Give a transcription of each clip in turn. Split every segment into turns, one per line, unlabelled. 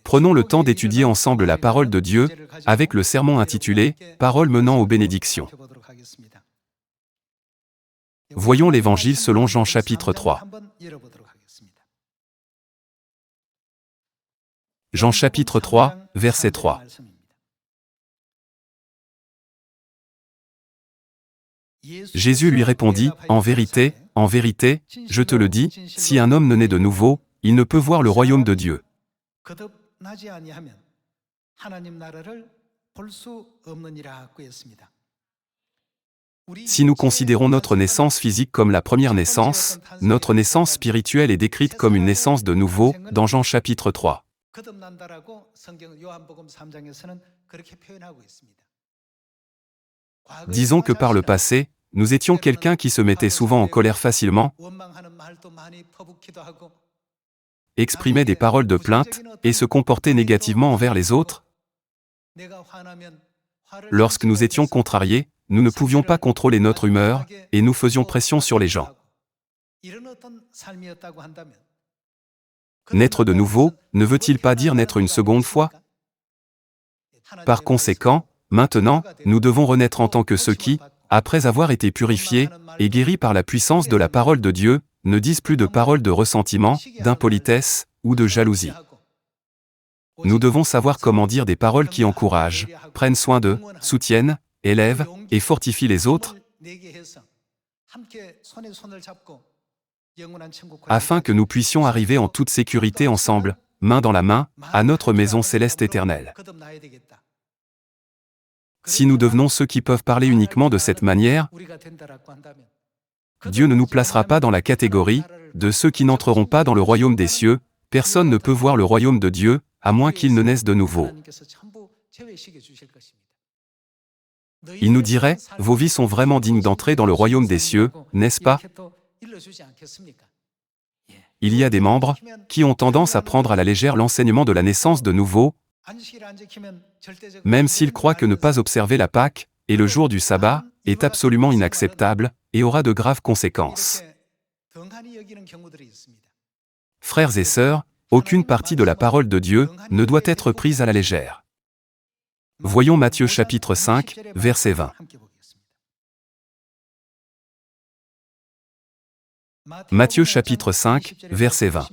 Prenons le temps d'étudier ensemble la parole de Dieu, avec le sermon intitulé « Parole menant aux bénédictions ». Voyons l'Évangile selon Jean chapitre 3. Jean chapitre 3, verset 3. Jésus lui répondit, « En vérité, je te le dis, si un homme ne naît de nouveau, il ne peut voir le royaume de Dieu. » Si nous considérons notre naissance physique comme la première naissance, notre naissance spirituelle est décrite comme une naissance de nouveau dans Jean chapitre 3. Disons que par le passé, nous étions quelqu'un qui se mettait souvent en colère facilement, exprimait des paroles de plainte et se comportait négativement envers les autres. Lorsque nous étions contrariés, nous ne pouvions pas contrôler notre humeur et nous faisions pression sur les gens. Naître de nouveau ne veut-il pas dire naître une seconde fois? Par conséquent, maintenant, nous devons renaître en tant que ceux qui, après avoir été purifiés et guéris par la puissance de la parole de Dieu, ne disent plus de paroles de ressentiment, d'impolitesse ou de jalousie. Nous devons savoir comment dire des paroles qui encouragent, prennent soin d'eux, soutiennent, élèvent et fortifient les autres, afin que nous puissions arriver en toute sécurité ensemble, main dans la main, à notre maison céleste éternelle. Si nous devenons ceux qui peuvent parler uniquement de cette manière, Dieu ne nous placera pas dans la catégorie de ceux qui n'entreront pas dans le royaume des cieux. Personne ne peut voir le royaume de Dieu, à moins qu'il ne naisse de nouveau. Il nous dirait, vos vies sont vraiment dignes d'entrer dans le royaume des cieux, n'est-ce pas? Il y a des membres qui ont tendance à prendre à la légère l'enseignement de la naissance de nouveau, même s'ils croient que ne pas observer la Pâque et le jour du sabbat est absolument inacceptable et aura de graves conséquences. Frères et sœurs, aucune partie de la parole de Dieu ne doit être prise à la légère. Voyons Matthieu chapitre 5, verset 20. Matthieu chapitre 5, verset 20.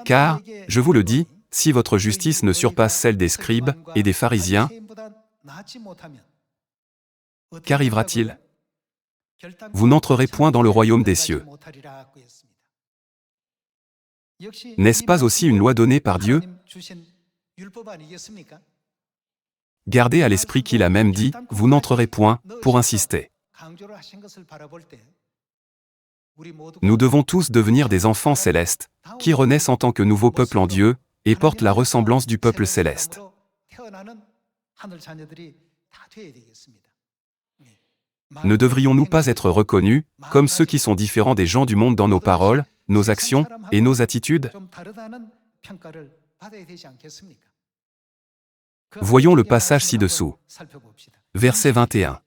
Car, je vous le dis, si votre justice ne surpasse celle des scribes et des pharisiens, qu'arrivera-t-il? Vous n'entrerez point dans le royaume des cieux. N'est-ce pas aussi une loi donnée par Dieu? Gardez à l'esprit qu'il a même dit, vous n'entrerez point, pour insister. Nous devons tous devenir des enfants célestes, qui renaissent en tant que nouveau peuple en Dieu, et portent la ressemblance du peuple céleste. Ne devrions-nous pas être reconnus comme ceux qui sont différents des gens du monde dans nos paroles, nos actions et nos attitudes? Voyons le passage ci-dessous. Verset 21.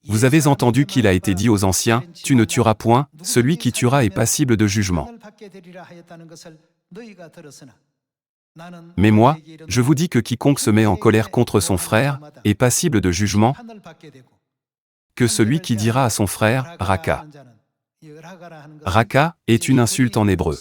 Vous avez entendu qu'il a été dit aux anciens, « Tu ne tueras point, celui qui tuera est passible de jugement. » Mais moi, je vous dis que quiconque se met en colère contre son frère est passible de jugement, que celui qui dira à son frère, « Raka ». Raka est une insulte en hébreu.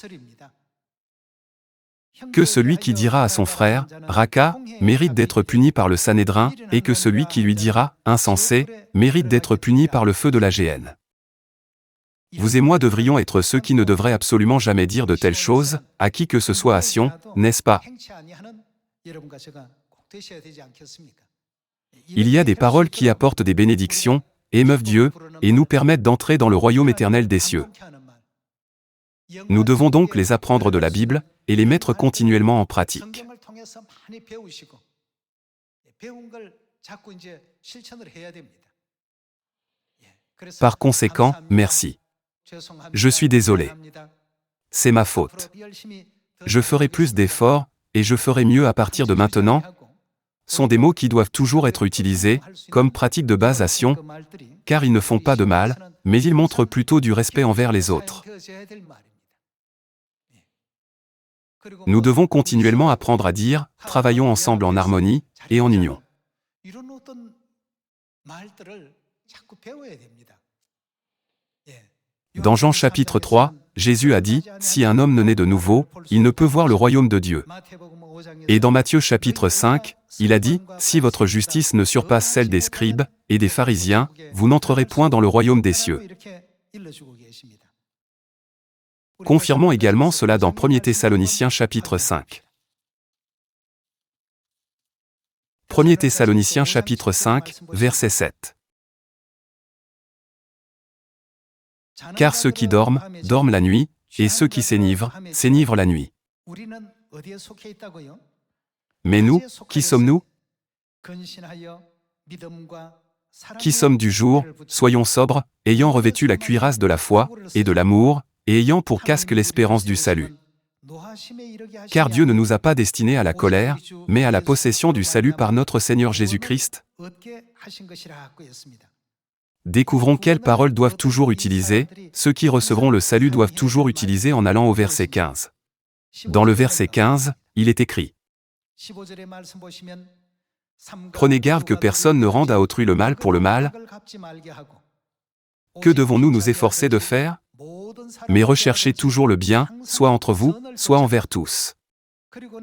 Que celui qui dira à son frère, « Raka », mérite d'être puni par le Sanhédrin, et que celui qui lui dira, « Insensé », mérite d'être puni par le feu de la géhenne. Vous et moi devrions être ceux qui ne devraient absolument jamais dire de telles choses, à qui que ce soit à Sion, n'est-ce pas? Il y a des paroles qui apportent des bénédictions, émeuvent Dieu, et nous permettent d'entrer dans le royaume éternel des cieux. Nous devons donc les apprendre de la Bible, et les mettre continuellement en pratique. Par conséquent, merci. Je suis désolé. C'est ma faute. Je ferai plus d'efforts, et je ferai mieux à partir de maintenant, sont des mots qui doivent toujours être utilisés, comme pratique de base à Sion, car ils ne font pas de mal, mais ils montrent plutôt du respect envers les autres. Nous devons continuellement apprendre à dire « travaillons ensemble en harmonie et en union ». Dans Jean chapitre 3, Jésus a dit « Si un homme ne naît de nouveau, il ne peut voir le royaume de Dieu ». Et dans Matthieu chapitre 5, il a dit « Si votre justice ne surpasse celle des scribes et des pharisiens, vous n'entrerez point dans le royaume des cieux ». Confirmons également cela dans 1 Thessaloniciens chapitre 5. 1 Thessaloniciens chapitre 5, verset 7. Car ceux qui dorment, dorment la nuit, et ceux qui s'énivrent, s'énivrent la nuit. Mais nous, qui sommes-nous? Qui sommes du jour, soyons sobres, ayant revêtu la cuirasse de la foi, et de l'amour, et ayant pour casque l'espérance du salut. Car Dieu ne nous a pas destinés à la colère, mais à la possession du salut par notre Seigneur Jésus-Christ. Découvrons quelles paroles doivent toujours utiliser, ceux qui recevront le salut doivent toujours utiliser en allant au verset 15. Dans le verset 15, il est écrit « Prenez garde que personne ne rende à autrui le mal pour le mal. » Que devons-nous nous efforcer de faire? Mais recherchez toujours le bien, soit entre vous, soit envers tous.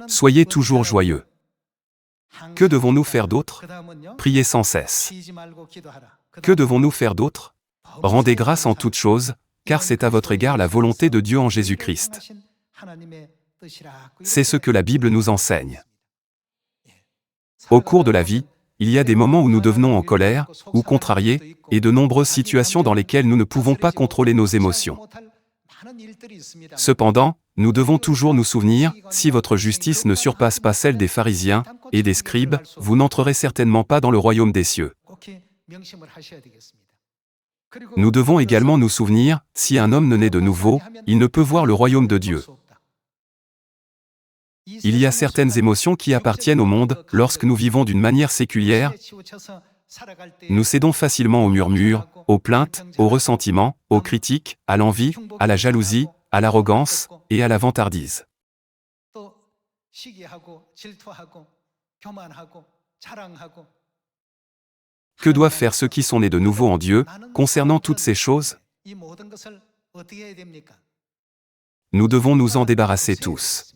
Soyez toujours joyeux. Que devons-nous faire d'autre? Priez sans cesse. Que devons-nous faire d'autre? Rendez grâce en toutes choses, car c'est à votre égard la volonté de Dieu en Jésus-Christ. C'est ce que la Bible nous enseigne. Au cours de la vie, il y a des moments où nous devenons en colère, ou contrariés, et de nombreuses situations dans lesquelles nous ne pouvons pas contrôler nos émotions. Cependant, nous devons toujours nous souvenir, si votre justice ne surpasse pas celle des pharisiens et des scribes, vous n'entrerez certainement pas dans le royaume des cieux. Nous devons également nous souvenir, si un homme ne naît de nouveau, il ne peut voir le royaume de Dieu. Il y a certaines émotions qui appartiennent au monde, lorsque nous vivons d'une manière séculière. Nous cédons facilement aux murmures, aux plaintes, aux ressentiments, aux critiques, à l'envie, à la jalousie, à l'arrogance et à la vantardise. Que doivent faire ceux qui sont nés de nouveau en Dieu, concernant toutes ces choses? Nous devons nous en débarrasser tous.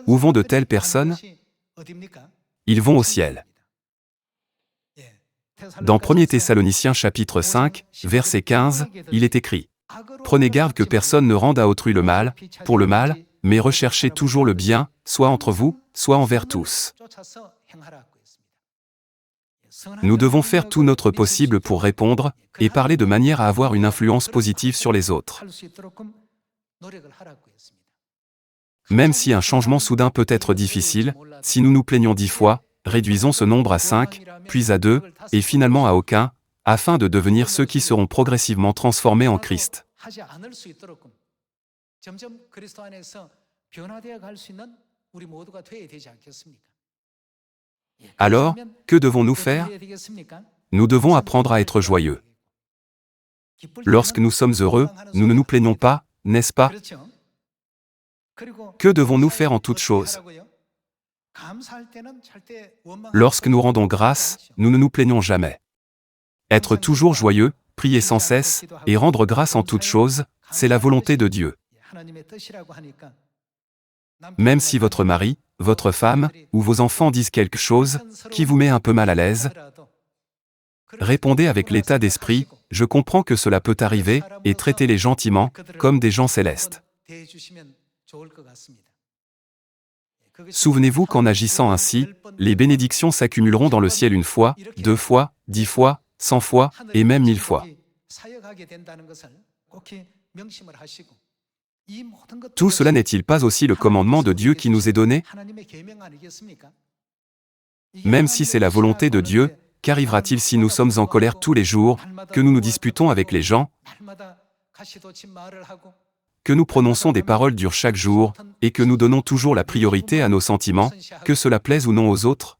Où vont de telles personnes? Ils vont au ciel. Dans 1 Thessaloniciens chapitre 5, verset 15, il est écrit « Prenez garde que personne ne rende à autrui le mal, pour le mal, mais recherchez toujours le bien, soit entre vous, soit envers tous. » Nous devons faire tout notre possible pour répondre, et parler de manière à avoir une influence positive sur les autres. Même si un changement soudain peut être difficile, si nous nous plaignons 10 fois, réduisons ce nombre à 5, puis à 2, et finalement à aucun, afin de devenir ceux qui seront progressivement transformés en Christ. Alors, que devons-nous faire? Nous devons apprendre à être joyeux. Lorsque nous sommes heureux, nous ne nous plaignons pas, n'est-ce pas? Que devons-nous faire en toutes choses? Lorsque nous rendons grâce, nous ne nous plaignons jamais. Être toujours joyeux, prier sans cesse, et rendre grâce en toutes choses, c'est la volonté de Dieu. Même si votre mari, votre femme, ou vos enfants disent quelque chose qui vous met un peu mal à l'aise, répondez avec l'état d'esprit « Je comprends que cela peut arriver » et traitez-les gentiment, comme des gens célestes. Souvenez-vous qu'en agissant ainsi, les bénédictions s'accumuleront dans le ciel 1 fois, 2 fois, 10 fois, 100 fois, et même 1000 fois. Tout cela n'est-il pas aussi le commandement de Dieu qui nous est donné? Même si c'est la volonté de Dieu, qu'arrivera-t-il si nous sommes en colère tous les jours, que nous nous disputons avec les gens, que nous prononçons des paroles dures chaque jour, et que nous donnons toujours la priorité à nos sentiments, que cela plaise ou non aux autres?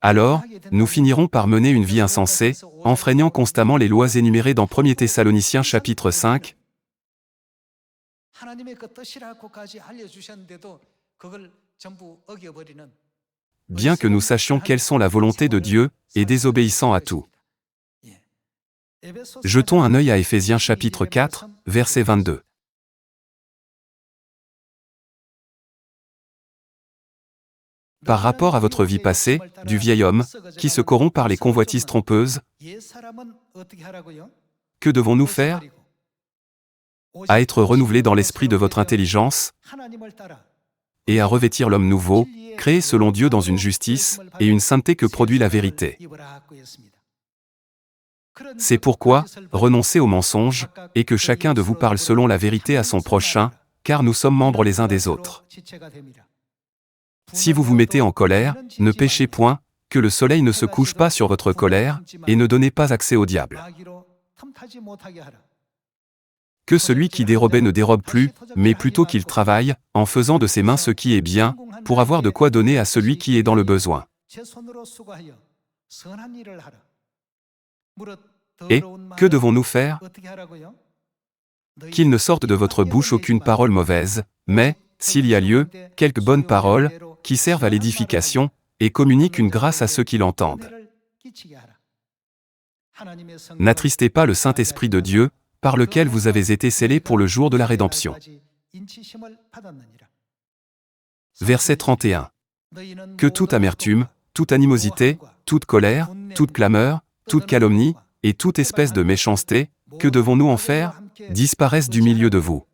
Alors, nous finirons par mener une vie insensée, enfreignant constamment les lois énumérées dans 1 Thessaloniciens chapitre 5. Bien que nous sachions quelles sont la volonté de Dieu, et désobéissant à tout. Jetons un œil à Éphésiens chapitre 4, verset 22. Par rapport à votre vie passée, du vieil homme, qui se corrompt par les convoitises trompeuses, que devons-nous faire? À être renouvelés dans l'esprit de votre intelligence, et à revêtir l'homme nouveau, créé selon Dieu dans une justice et une sainteté que produit la vérité. C'est pourquoi, renoncez aux mensonges, et que chacun de vous parle selon la vérité à son prochain, car nous sommes membres les uns des autres. Si vous vous mettez en colère, ne péchez point, que le soleil ne se couche pas sur votre colère, et ne donnez pas accès au diable. Que celui qui dérobait ne dérobe plus, mais plutôt qu'il travaille, en faisant de ses mains ce qui est bien, pour avoir de quoi donner à celui qui est dans le besoin. Et, que devons-nous faire? Qu'il ne sorte de votre bouche aucune parole mauvaise, mais, s'il y a lieu, quelques bonnes paroles, qui servent à l'édification, et communiquent une grâce à ceux qui l'entendent. N'attristez pas le Saint-Esprit de Dieu, par lequel vous avez été scellés pour le jour de la rédemption. Verset 31. Que toute amertume, toute animosité, toute colère, toute clameur, toute calomnie, et toute espèce de méchanceté, que devons-nous en faire? Disparaissent du milieu de vous.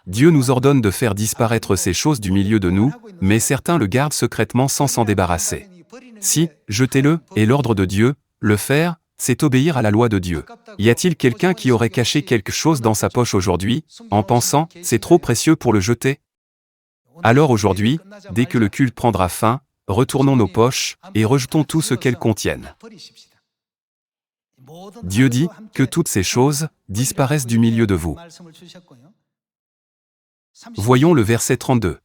Dieu nous ordonne de faire disparaître ces choses du milieu de nous, mais certains le gardent secrètement sans s'en débarrasser. Si, jetez-le, est l'ordre de Dieu, le faire, c'est obéir à la loi de Dieu. Y a-t-il quelqu'un qui aurait caché quelque chose dans sa poche aujourd'hui, en pensant, c'est trop précieux pour le jeter? Alors aujourd'hui, dès que le culte prendra fin, retournons nos poches, et rejetons tout ce qu'elles contiennent. Dieu dit, que toutes ces choses, disparaissent du milieu de vous. Voyons le verset 32.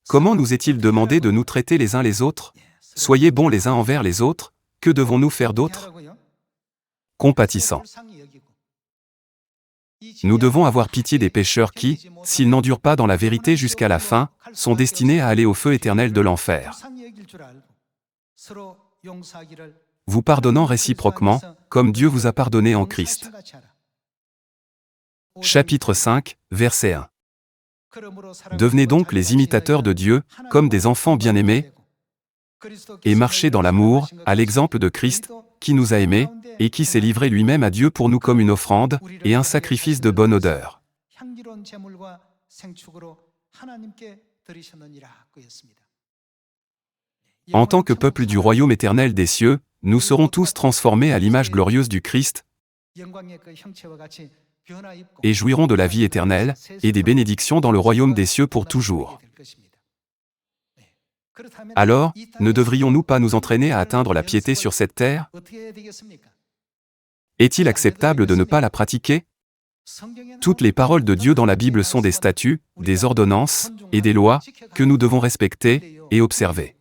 Comment nous est-il demandé de nous traiter les uns les autres? Soyez bons les uns envers les autres, que devons-nous faire d'autre? Compatissants. Nous devons avoir pitié des pécheurs qui, s'ils n'endurent pas dans la vérité jusqu'à la fin, sont destinés à aller au feu éternel de l'enfer. Vous pardonnant réciproquement, comme Dieu vous a pardonné en Christ. Chapitre 5, verset 1. Devenez donc les imitateurs de Dieu, comme des enfants bien-aimés, et marchez dans l'amour, à l'exemple de Christ, qui nous a aimés, et qui s'est livré lui-même à Dieu pour nous comme une offrande, et un sacrifice de bonne odeur. En tant que peuple du royaume éternel des cieux, nous serons tous transformés à l'image glorieuse du Christ, et jouirons de la vie éternelle, et des bénédictions dans le royaume des cieux pour toujours. Alors, ne devrions-nous pas nous entraîner à atteindre la piété sur cette terre? Est-il acceptable de ne pas la pratiquer? Toutes les paroles de Dieu dans la Bible sont des statuts, des ordonnances, et des lois, que nous devons respecter et observer.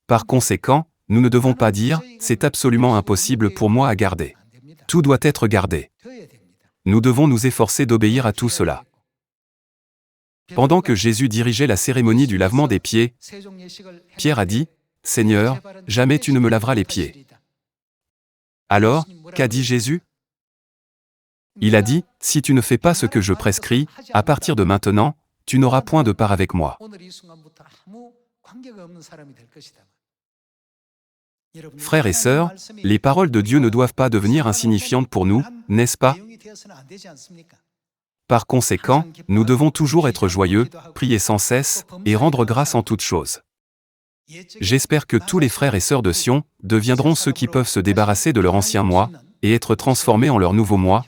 Par conséquent, nous ne devons pas dire, c'est absolument impossible pour moi à garder. Tout doit être gardé. Nous devons nous efforcer d'obéir à tout cela. Pendant que Jésus dirigeait la cérémonie du lavement des pieds, Pierre a dit, « Seigneur, jamais tu ne me laveras les pieds. » Alors, qu'a dit Jésus? Il a dit, « Si tu ne fais pas ce que je prescris, à partir de maintenant, tu n'auras point de part avec moi. » Frères et sœurs, les paroles de Dieu ne doivent pas devenir insignifiantes pour nous, n'est-ce pas? Par conséquent, nous devons toujours être joyeux, prier sans cesse, et rendre grâce en toutes choses. J'espère que tous les frères et sœurs de Sion deviendront ceux qui peuvent se débarrasser de leur ancien moi, et être transformés en leur nouveau moi,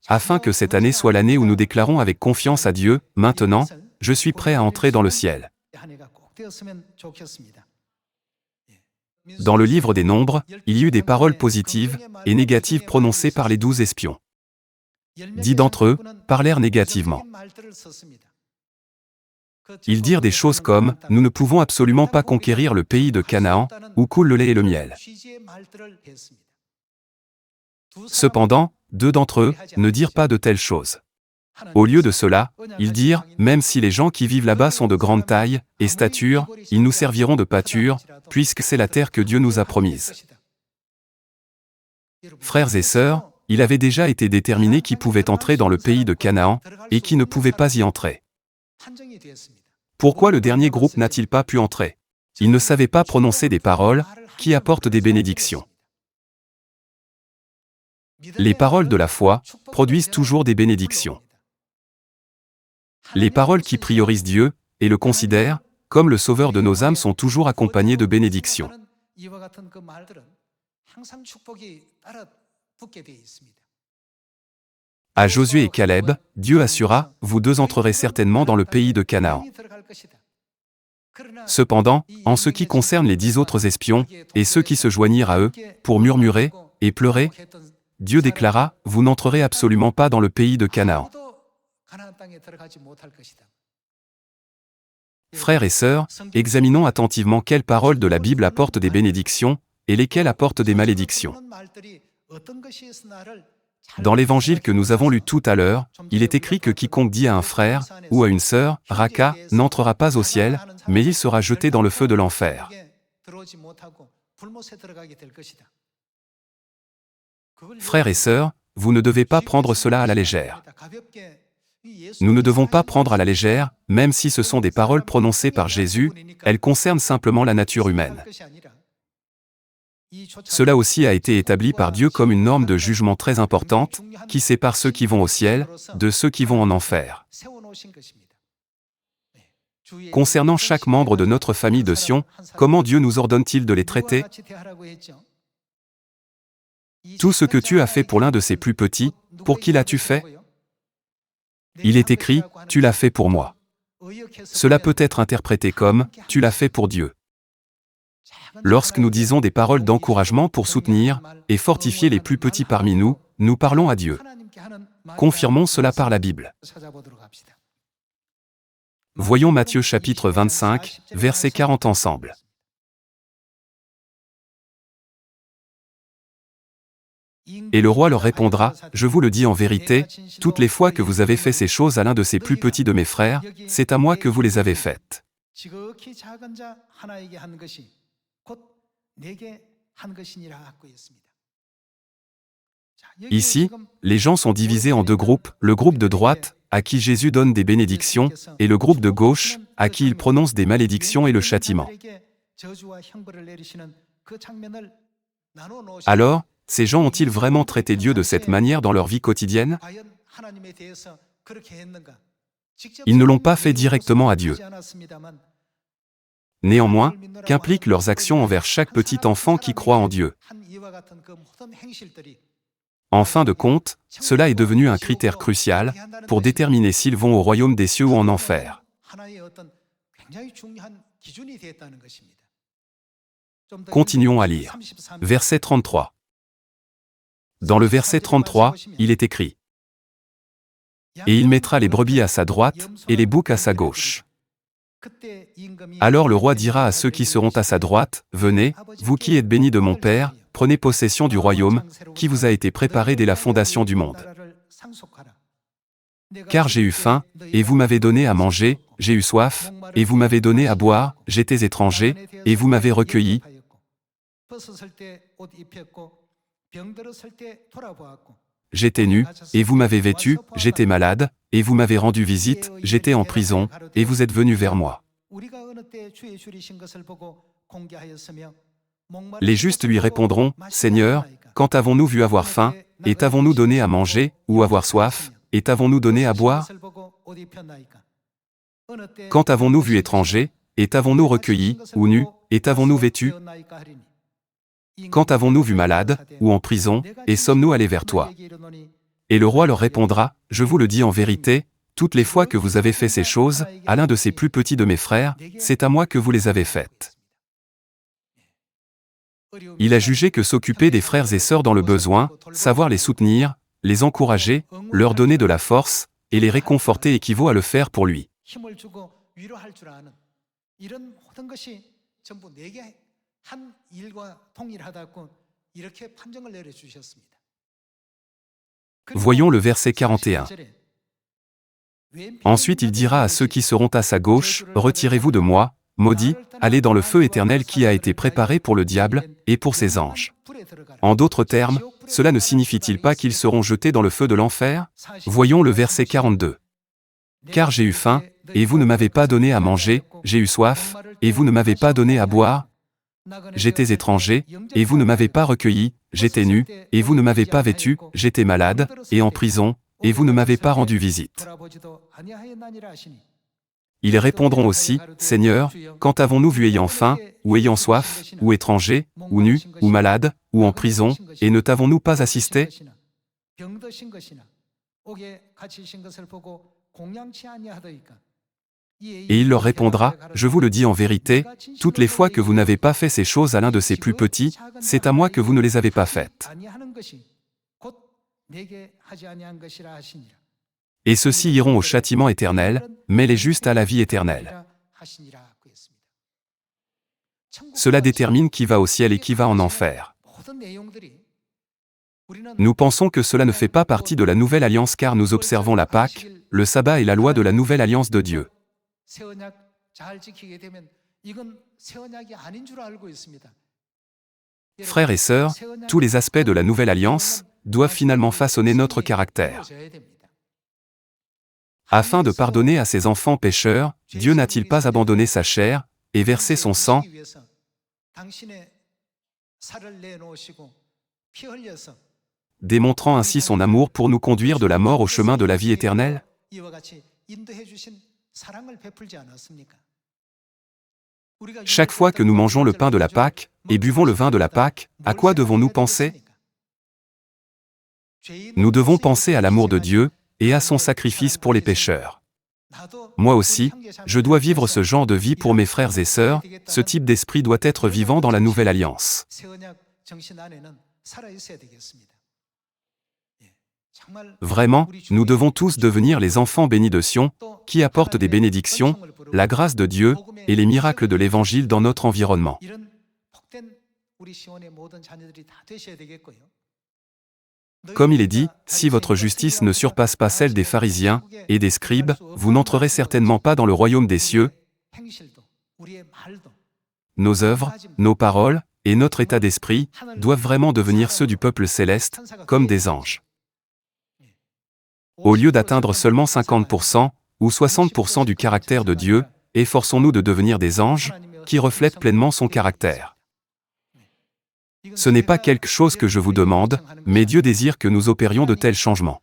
afin que cette année soit l'année où nous déclarons avec confiance à Dieu, « Maintenant, je suis prêt à entrer dans le ciel. » Dans le livre des Nombres, il y eut des paroles positives et négatives prononcées par les 12 espions. 10 d'entre eux parlèrent négativement. Ils dirent des choses comme « Nous ne pouvons absolument pas conquérir le pays de Canaan, où coule le lait et le miel ». Cependant, 2 d'entre eux ne dirent pas de telles choses. Au lieu de cela, ils dirent « Même si les gens qui vivent là-bas sont de grande taille et stature, ils nous serviront de pâture, puisque c'est la terre que Dieu nous a promise. » Frères et sœurs, il avait déjà été déterminé qui pouvait entrer dans le pays de Canaan et qui ne pouvait pas y entrer. Pourquoi le dernier groupe n'a-t-il pas pu entrer? Il ne savait pas prononcer des paroles qui apportent des bénédictions. Les paroles de la foi produisent toujours des bénédictions. Les paroles qui priorisent Dieu et le considèrent comme le sauveur de nos âmes sont toujours accompagnées de bénédictions. À Josué et Caleb, Dieu assura, « Vous 2 entrerez certainement dans le pays de Canaan. » Cependant, en ce qui concerne les 10 autres espions, et ceux qui se joignirent à eux, pour murmurer et pleurer, Dieu déclara, « Vous n'entrerez absolument pas dans le pays de Canaan. » Frères et sœurs, examinons attentivement quelles paroles de la Bible apportent des bénédictions, et lesquelles apportent des malédictions. Dans l'évangile que nous avons lu tout à l'heure, il est écrit que quiconque dit à un frère, ou à une sœur, « Raka » n'entrera pas au ciel, mais il sera jeté dans le feu de l'enfer. Frères et sœurs, vous ne devez pas prendre cela à la légère. Nous ne devons pas prendre à la légère, même si ce sont des paroles prononcées par Jésus, elles concernent simplement la nature humaine. Cela aussi a été établi par Dieu comme une norme de jugement très importante, qui sépare ceux qui vont au ciel, de ceux qui vont en enfer. Concernant chaque membre de notre famille de Sion, comment Dieu nous ordonne-t-il de les traiter? Tout ce que tu as fait pour l'un de ces plus petits, pour qui l'as-tu fait? Il est écrit, tu l'as fait pour moi. Cela peut être interprété comme, tu l'as fait pour Dieu. Lorsque nous disons des paroles d'encouragement pour soutenir et fortifier les plus petits parmi nous, nous parlons à Dieu. Confirmons cela par la Bible. Voyons Matthieu chapitre 25, verset 40 ensemble. Et le roi leur répondra, « Je vous le dis en vérité, toutes les fois que vous avez fait ces choses à l'un de ces plus petits de mes frères, c'est à moi que vous les avez faites. » Ici, les gens sont divisés en 2 groupes, le groupe de droite, à qui Jésus donne des bénédictions, et le groupe de gauche, à qui il prononce des malédictions et le châtiment. Alors, ces gens ont-ils vraiment traité Dieu de cette manière dans leur vie quotidienne? Ils ne l'ont pas fait directement à Dieu. Néanmoins, qu'impliquent leurs actions envers chaque petit enfant qui croit en Dieu? En fin de compte, cela est devenu un critère crucial pour déterminer s'ils vont au royaume des cieux ou en enfer. Continuons à lire. Verset 33. Dans le verset 33, il est écrit « Et il mettra les brebis à sa droite et les boucs à sa gauche. » Alors le roi dira à ceux qui seront à sa droite, « Venez, vous qui êtes bénis de mon Père, prenez possession du royaume, qui vous a été préparé dès la fondation du monde. Car j'ai eu faim, et vous m'avez donné à manger, j'ai eu soif, et vous m'avez donné à boire, j'étais étranger, et vous m'avez recueilli. J'étais nu, et vous m'avez vêtu, j'étais malade, et vous m'avez rendu visite, j'étais en prison, et vous êtes venus vers moi. » Les justes lui répondront, « Seigneur, quand avons-nous vu avoir faim, et t'avons-nous donné à manger, ou avoir soif, et t'avons-nous donné à boire? Quand avons-nous vu étranger, et t'avons-nous recueilli, ou nu, et t'avons-nous vêtu? Quand avons-nous vu malade, ou en prison, et sommes-nous allés vers toi? » Et le roi leur répondra, « Je vous le dis en vérité, toutes les fois que vous avez fait ces choses, à l'un de ces plus petits de mes frères, c'est à moi que vous les avez faites. » Il a jugé que s'occuper des frères et sœurs dans le besoin, savoir les soutenir, les encourager, leur donner de la force, et les réconforter équivaut à le faire pour lui.
위로할 줄 아는 이런 모든 것이 전부 내게 한 일과 동일하다고 이렇게 판정을 내려주셨습니다.
Voyons le verset 41. Ensuite il dira à ceux qui seront à sa gauche, retirez-vous de moi, maudits, allez dans le feu éternel qui a été préparé pour le diable et pour ses anges. En d'autres termes, cela ne signifie-t-il pas qu'ils seront jetés dans le feu de l'enfer? Voyons le verset 42. Car j'ai eu faim, et vous ne m'avez pas donné à manger, j'ai eu soif, et vous ne m'avez pas donné à boire. J'étais étranger, et vous ne m'avez pas recueilli, j'étais nu, et vous ne m'avez pas vêtu, j'étais malade, et en prison, et vous ne m'avez pas rendu visite. Ils répondront aussi, Seigneur, quand avons-nous vu ayant faim, ou ayant soif, ou étranger, ou nu, ou malade, ou en prison, et ne t'avons-nous pas assisté? Et il leur répondra, je vous le dis en vérité, toutes les fois que vous n'avez pas fait ces choses à l'un de ces plus petits, c'est à moi que vous ne les avez pas faites. Et ceux-ci iront au châtiment éternel, mais les justes à la vie éternelle. Cela détermine qui va au ciel et qui va en enfer. Nous pensons que cela ne fait pas partie de la nouvelle alliance car nous observons la Pâque, le sabbat et la loi de la nouvelle alliance de Dieu. Frères et sœurs, tous les aspects de la nouvelle alliance doivent finalement façonner notre caractère. Afin de pardonner à ses enfants pécheurs, Dieu n'a-t-il pas abandonné sa chair et versé son sang, démontrant ainsi son amour pour nous conduire de la mort au chemin de la vie éternelle? Chaque fois que nous mangeons le pain de la Pâque et buvons le vin de la Pâque, à quoi devons-nous penser? Nous devons penser à l'amour de Dieu et à son sacrifice pour les pécheurs. Moi aussi, je dois vivre ce genre de vie pour mes frères et sœurs, ce type d'esprit doit être vivant dans la nouvelle alliance. Vraiment, nous devons tous devenir les enfants bénis de Sion, qui apportent des bénédictions, la grâce de Dieu et les miracles de l'Évangile dans notre environnement. Comme il est dit, si votre justice ne surpasse pas celle des pharisiens et des scribes, vous n'entrerez certainement pas dans le royaume des cieux. Nos œuvres, nos paroles et notre état d'esprit doivent vraiment devenir ceux du peuple céleste, comme des anges. Au lieu d'atteindre seulement 50% ou 60% du caractère de Dieu, efforçons-nous de devenir des anges qui reflètent pleinement son caractère. Ce n'est pas quelque chose que je vous demande, mais Dieu désire que nous opérions de tels changements.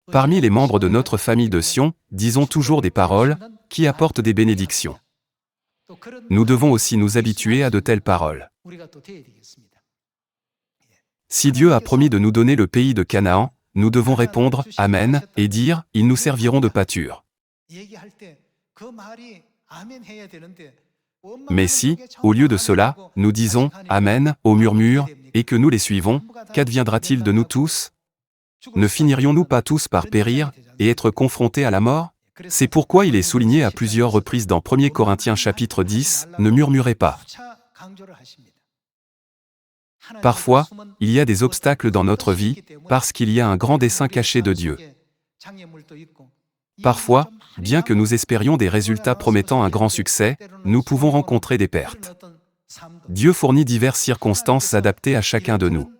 Parmi les membres de notre famille de Sion, disons toujours des paroles qui apportent des bénédictions. Nous devons aussi nous habituer à de telles paroles. Si Dieu a promis de nous donner le pays de Canaan, nous devons répondre « Amen » et dire « Ils nous serviront de pâture ». Mais si, au lieu de cela, nous disons « Amen » au murmure, et que nous les suivons, qu'adviendra-t-il de nous tous? Ne finirions-nous pas tous par périr, et être confrontés à la mort? C'est pourquoi il est souligné à plusieurs reprises dans 1 Corinthiens chapitre 10, « Ne murmurez pas ». Parfois, il y a des obstacles dans notre vie, parce qu'il y a un grand dessein caché de Dieu. Parfois, bien que nous espérions des résultats promettant un grand succès, nous pouvons rencontrer des pertes. Dieu fournit diverses circonstances adaptées à chacun de nous.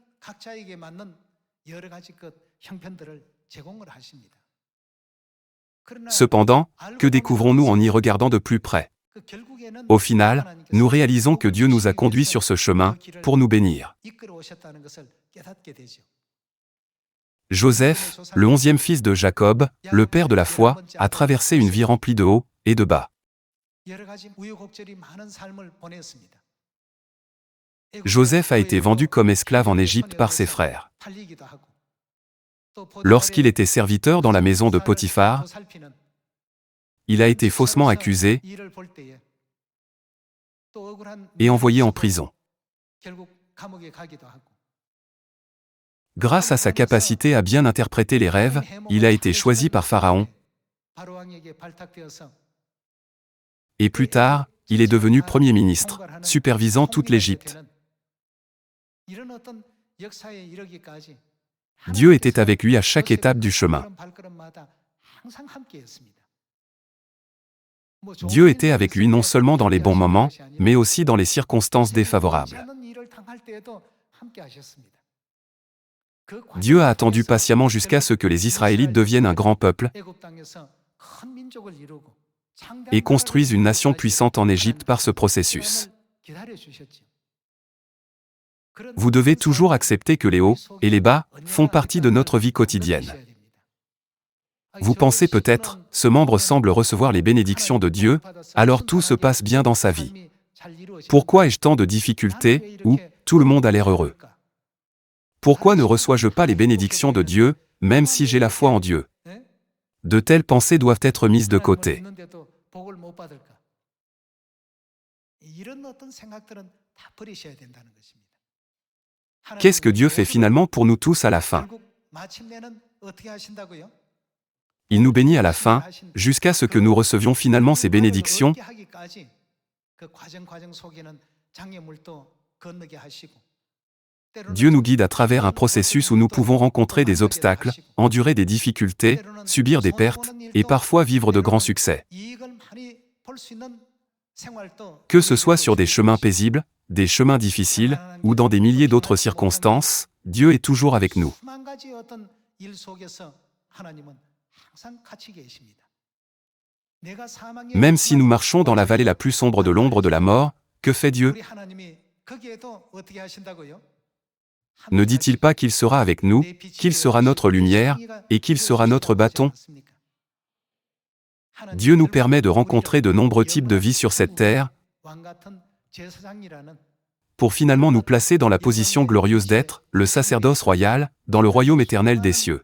Cependant, que découvrons-nous en y regardant de plus près? Au final, nous réalisons que Dieu nous a conduits sur ce chemin pour nous bénir. Joseph, le 11e fils de Jacob, le père de la foi, a traversé une vie remplie de hauts et de bas. Joseph a été vendu comme esclave en Égypte par ses frères. Lorsqu'il était serviteur dans la maison de Potiphar, il a été faussement accusé et envoyé en prison. Grâce à sa capacité à bien interpréter les rêves, il a été choisi par Pharaon, et plus tard, il est devenu Premier ministre, supervisant toute l'Égypte. Dieu était avec lui à chaque étape du chemin. Dieu était avec lui non seulement dans les bons moments, mais aussi dans les circonstances défavorables. Dieu a attendu patiemment jusqu'à ce que les Israélites deviennent un grand peuple et construisent une nation puissante en Égypte par ce processus. Vous devez toujours accepter que les hauts et les bas font partie de notre vie quotidienne. Vous pensez peut-être, ce membre semble recevoir les bénédictions de Dieu, alors tout se passe bien dans sa vie. Pourquoi ai-je tant de difficultés, ou tout le monde a l'air heureux? Pourquoi ne reçois-je pas les bénédictions de Dieu, même si j'ai la foi en Dieu? De telles pensées doivent être mises de côté. Qu'est-ce que Dieu fait finalement pour nous tous à la fin? Il nous bénit à la fin, jusqu'à ce que nous recevions finalement ces bénédictions. Dieu nous guide à travers un processus où nous pouvons rencontrer des obstacles, endurer des difficultés, subir des pertes, et parfois vivre de grands succès. Que ce soit sur des chemins paisibles, des chemins difficiles, ou dans des milliers d'autres circonstances, Dieu est toujours avec nous. Même si nous marchons dans la vallée la plus sombre de l'ombre de la mort, que fait Dieu? Ne dit-il pas qu'il sera avec nous, qu'il sera notre lumière, et qu'il sera notre bâton? Dieu nous permet de rencontrer de nombreux types de vie sur cette terre, pour finalement nous placer dans la position glorieuse d'être le sacerdoce royal, dans le royaume éternel des cieux.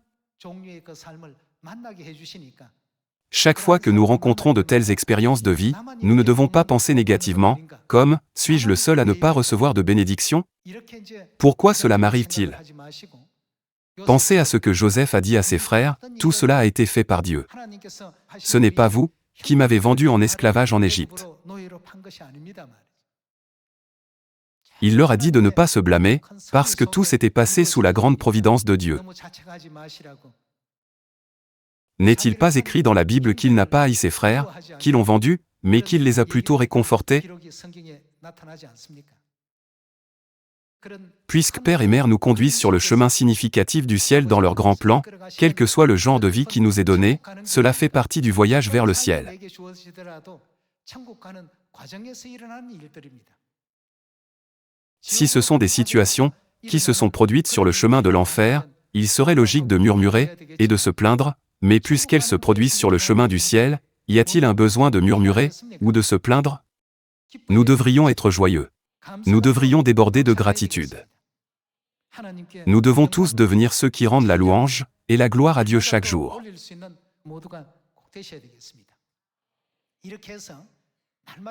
Chaque fois que nous rencontrons de telles expériences de vie, nous ne devons pas penser négativement, comme « suis-je le seul à ne pas recevoir de bénédiction? Pourquoi cela m'arrive-t-il » Pensez à ce que Joseph a dit à ses frères, « Tout cela a été fait par Dieu. Ce n'est pas vous qui m'avez vendu en esclavage en Égypte. » Il leur a dit de ne pas se blâmer, parce que tout s'était passé sous la grande providence de Dieu. N'est-il pas écrit dans la Bible qu'il n'a pas haï ses frères, qui l'ont vendu, mais qu'il les a plutôt réconfortés? Puisque Père et Mère nous conduisent sur le chemin significatif du ciel dans leur grand plan, quel que soit le genre de vie qui nous est donné, cela fait partie du voyage vers le ciel. Si ce sont des situations qui se sont produites sur le chemin de l'enfer, il serait logique de murmurer et de se plaindre, mais puisqu'elles se produisent sur le chemin du ciel, y a-t-il un besoin de murmurer ou de se plaindre? Nous devrions être joyeux. Nous devrions déborder de gratitude. Nous devons tous devenir ceux qui rendent la louange et la gloire à Dieu chaque jour.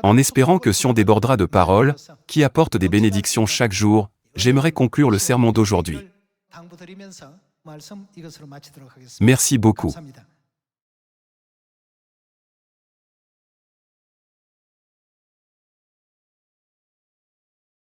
En espérant que Sion débordera de paroles, qui apportent des bénédictions chaque jour, j'aimerais conclure le sermon d'aujourd'hui. Merci beaucoup.